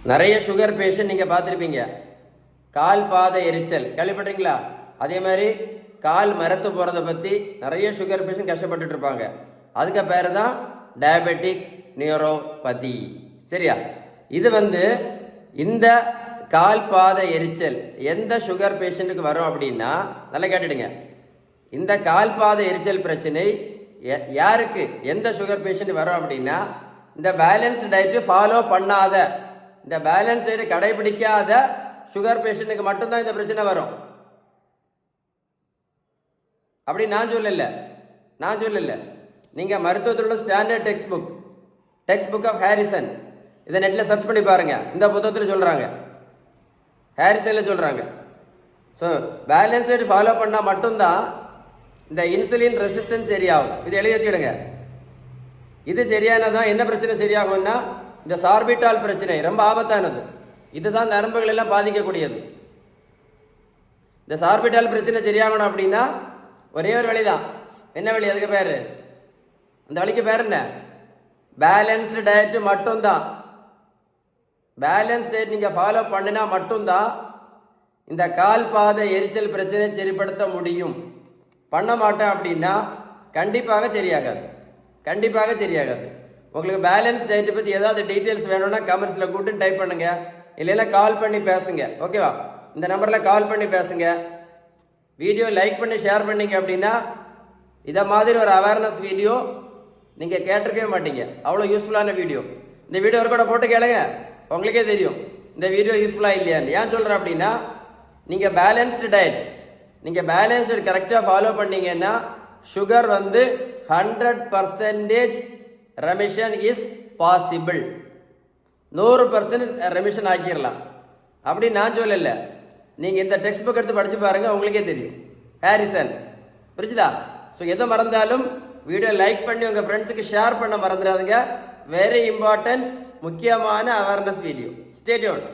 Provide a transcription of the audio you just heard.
நிறைய sugar patient நீங்கள் பார்த்துருப்பீங்க. கால் பாத எரிச்சல் கேள்விப்பட்டீங்களா? அதே மாதிரி கால் மரத்து போகிறத பற்றி நிறைய சுகர் பேஷண்ட் கஷ்டப்பட்டுட்டு இருப்பாங்க. அதுக்கு பேர் தான் டயபெட்டிக் நியூரோபதி. சரியா? இது இந்த கால் பாத எரிச்சல் எந்த சுகர் பேஷண்ட்டுக்கு வரும் அப்படின்னா, நல்லா கேட்டுடுங்க. இந்த கால் பாத எரிச்சல் பிரச்சனை யாருக்கு, எந்த சுகர் பேஷண்ட் வரும் அப்படின்னா, இந்த பேலன்ஸ் டயட்டு ஃபாலோ பண்ணாத, இந்த பேலன்ஸ் டயட்டு கடைபிடிக்காத சுகர் பேஷண்ட்டுக்கு மட்டும்தான் இந்த பிரச்சனை வரும். அப்படி நான் சொல்லல. நீங்கள் மருத்துவத்தோட standard text book of Harrison, இதை நெட்டில் சர்ச் பண்ணி பாருங்க. இந்த புத்தகத்தில் சொல்கிறாங்க, ஹாரிசனில் சொல்கிறாங்க. ஸோ பேலன்ஸ் டயட் ஃபாலோ பண்ணால் மட்டும்தான் இந்த இன்சுலின் ரெசிஸ்டன்ஸ் சரியாகும். இது எழுதி வச்சுக்கிடுங்க. இது சரியானதான் என்ன பிரச்சனை சரியாகும்னா, இந்த சார்பிட்டால் பிரச்சனை ரொம்ப ஆபத்தானது. இதுதான் நரம்புகள் எல்லாம் பாதிக்கக்கூடியது. இந்த சார்பிட்டால் பிரச்சனை சரியாகணும் அப்படின்னா ஒரே ஒரு வழி தான். என்ன வழி? அதுக்கு பேர், அந்த வழிக்கு பேர் என்ன? பேலன்ஸ்டு டயட் மட்டும்தான். பேலன்ஸ் டயட் நீங்கள் ஃபாலோ பண்ணினா மட்டும்தான் இந்த கால் பாத எரிச்சல் பிரச்சனை சரிப்படுத்த முடியும். பண்ண மாட்டேன் அப்படின்னா கண்டிப்பாக சரியாகாது. உங்களுக்கு பேலன்ஸ் டயட்டை பற்றி ஏதாவது டீட்டெயில்ஸ் வேணும்னா கமெண்ட்ஸில் கூப்பிட்டு டைப் பண்ணுங்க, இல்லைன்னா கால் பண்ணி பேசுங்க. ஓகேவா? இந்த நம்பரில் கால் பண்ணி பேசுங்க. வீடியோ லைக் பண்ணி ஷேர் பண்ணிங்க அப்படின்னா இதை மாதிரி ஒரு அவேர்னஸ் வீடியோ நீங்கள் கேட்டிருக்கவே மாட்டீங்க. அவ்வளோ யூஸ்ஃபுல்லான வீடியோ. இந்த வீடியோ கூட போட்டு கேளுங்க, உங்களுக்கே தெரியும் இந்த வீடியோ யூஸ்ஃபுல்லாக இல்லையான்னு. ஏன் சொல்கிறேன் அப்படின்னா, நீங்கள் பேலன்ஸ்டு டயட் கரெக்டாக ஃபாலோ பண்ணீங்கன்னா sugar 100% remission is possible. 100% remission ஆக்கிடலாம். அப்படி நான் சொல்லலை. நீங்கள் இந்த டெக்ஸ்ட் புக் எடுத்து படித்து பாருங்கள், உங்களுக்கே தெரியும். ஹாரிசன், புரிஞ்சுதா? ஸோ எதை மறந்தாலும் வீடியோ லைக் பண்ணி உங்கள் ஃப்ரெண்ட்ஸுக்கு ஷேர் பண்ண மறந்துடாதுங்க. வெரி இம்பார்ட்டன்ட், முக்கியமான அவேர்னஸ் வீடியோ. Stay tuned.